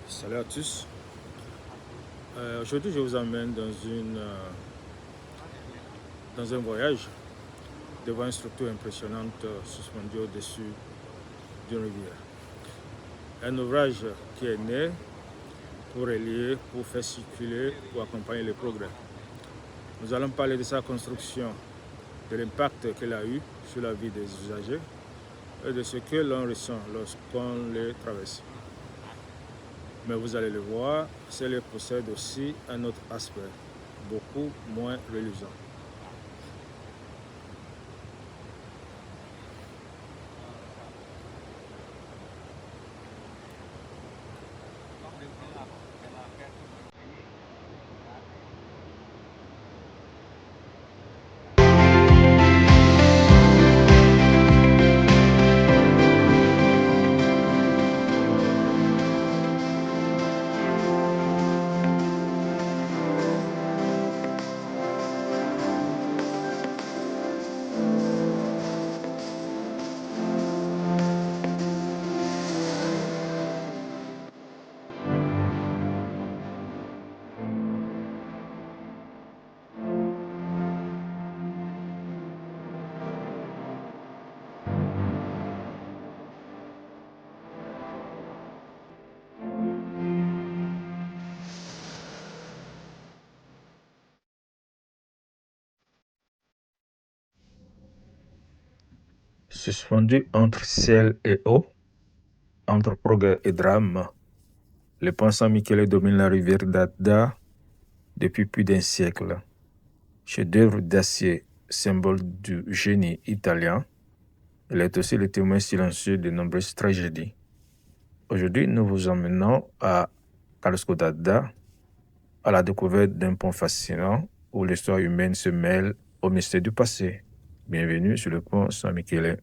Salut à tous. Aujourd'hui, je vous emmène dans un voyage devant une structure impressionnante suspendue au-dessus d'une rivière. Un ouvrage qui est né pour relier, pour faire circuler, pour accompagner le progrès. Nous allons parler de sa construction, de l'impact qu'elle a eu sur la vie des usagers et de ce que l'on ressent lorsqu'on les traverse. Mais vous allez le voir, celle possède aussi un autre aspect, beaucoup moins reluisant. Suspendu entre ciel et eau, entre progrès et drame, le pont San-Michele domine la rivière d'Adda depuis plus d'un siècle. Chef-d'œuvre d'acier, symbole du génie italien, il est aussi le témoin silencieux de nombreuses tragédies. Aujourd'hui, nous vous emmenons à Calosco d'Adda, à la découverte d'un pont fascinant où l'histoire humaine se mêle au mystère du passé. Bienvenue sur le pont San-Michele.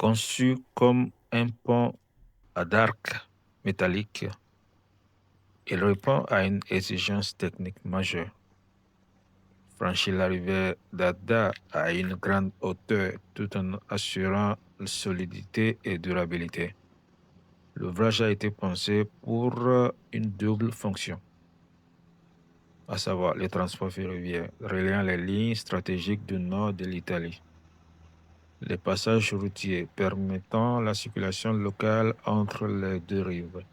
Conçu comme un pont à d'arc métallique, il répond à une exigence technique majeure. Franchir la rivière d'Adda à une grande hauteur tout en assurant solidité et durabilité. L'ouvrage a été pensé pour une double fonction, à savoir le transport ferroviaire reliant les lignes stratégiques du nord de l'Italie, les passages routiers permettant la circulation locale entre les deux rives,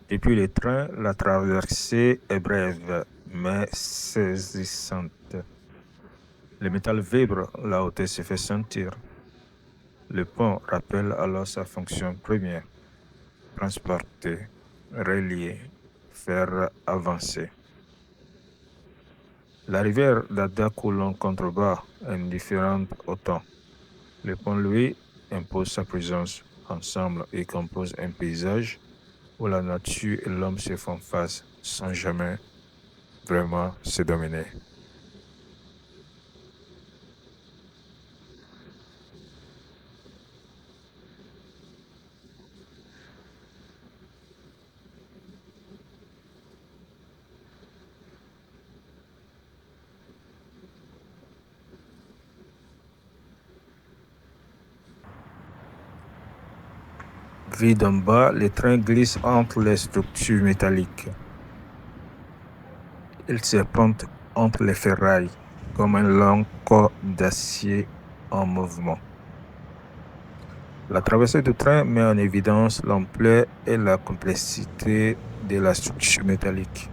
Depuis le train, la traversée est brève, mais saisissante. Le métal vibre, la hauteur se fait sentir. Le pont rappelle alors sa fonction première, transporter, relier, faire avancer. La rivière d'Adda coule en contrebas, indifférente au temps. Le pont, lui, impose sa présence ensemble et compose un paysage où la nature et l'homme se font face sans jamais vraiment se dominer. Vu d'en bas, le train glisse entre les structures métalliques. Il serpente entre les ferrailles comme un long corps d'acier en mouvement. La traversée du train met en évidence l'ampleur et la complexité de la structure métallique.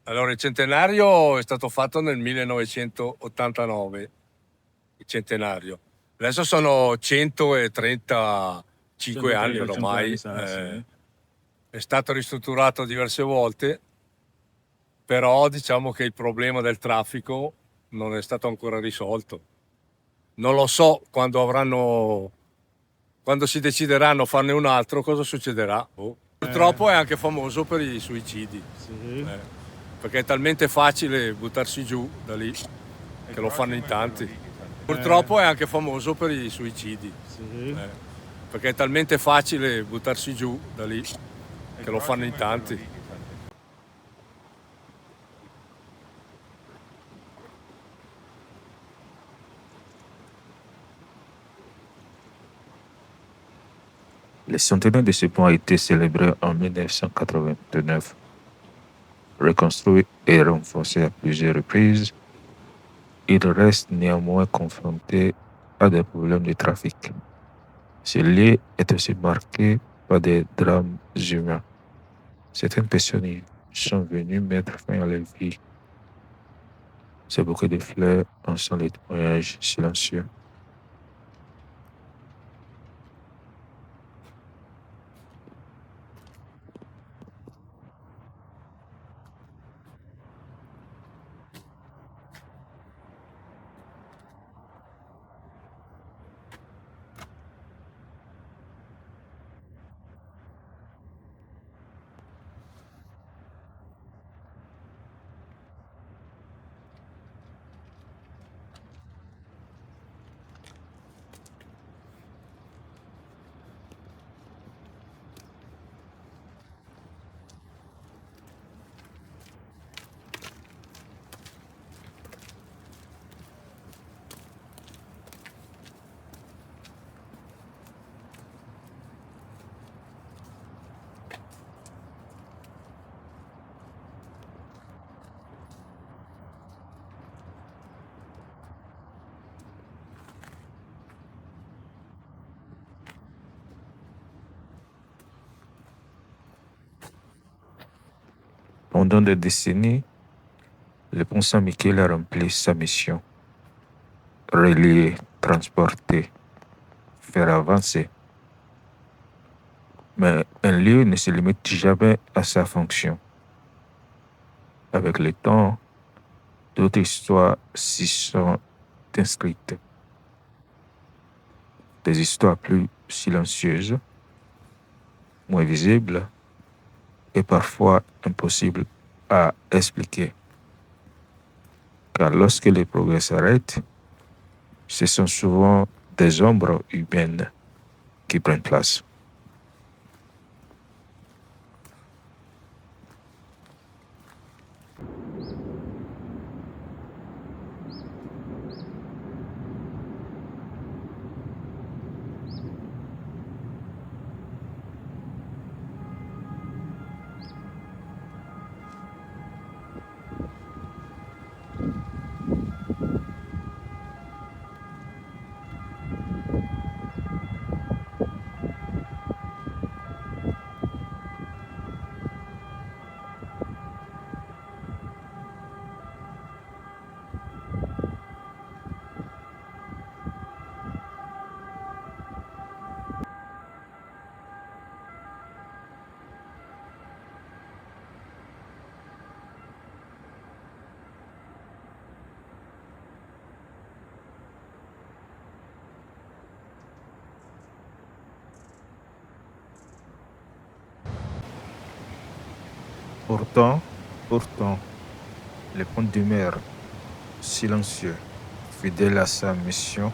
Allora, il centenario è stato fatto nel 1989, il centenario. Adesso sono 135 anni 135 ormai. anni sarà, sì. È stato ristrutturato diverse volte, però diciamo che il problema del traffico non è stato ancora risolto. Non lo so quando si decideranno a farne un altro cosa succederà. Purtroppo è anche famoso per i suicidi. Sì. Perché è talmente facile buttarsi giù da lì che lo fanno in tanti. Purtroppo è anche famoso per i suicidi. Sì. Perché è talmente facile buttarsi giù da lì che lo fanno in tanti. Le centenaire de ce pont a été célébré en 1989. Reconstruit et renforcé à plusieurs reprises, il reste néanmoins confronté à des problèmes de trafic. Ce lieu est aussi marqué par des drames humains. Certaines personnes sont venues mettre fin à leur vie. Ces bouquets de fleurs en sont les témoignages silencieux. Pendant des décennies, le pont Saint-Michel a rempli sa mission: relier, transporter, faire avancer. Mais un lieu ne se limite jamais à sa fonction. Avec le temps, d'autres histoires s'y sont inscrites. Des histoires plus silencieuses, moins visibles et parfois impossibles à expliquer. Car lorsque le progrès s'arrête, ce sont souvent des ombres humaines qui prennent place. Pourtant, le pont demeure silencieux, fidèle à sa mission.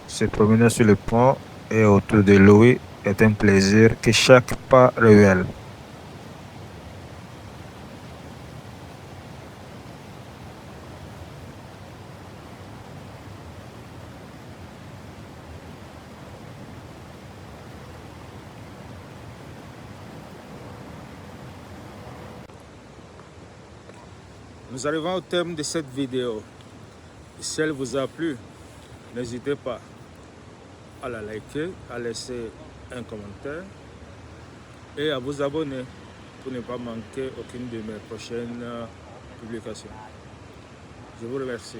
Se promener sur le pont et autour de lui est un plaisir que chaque pas révèle. Nous arrivons au terme de cette vidéo. Si elle vous a plu, n'hésitez pas à la liker, à laisser un commentaire et à vous abonner pour ne pas manquer aucune de mes prochaines publications. Je vous remercie.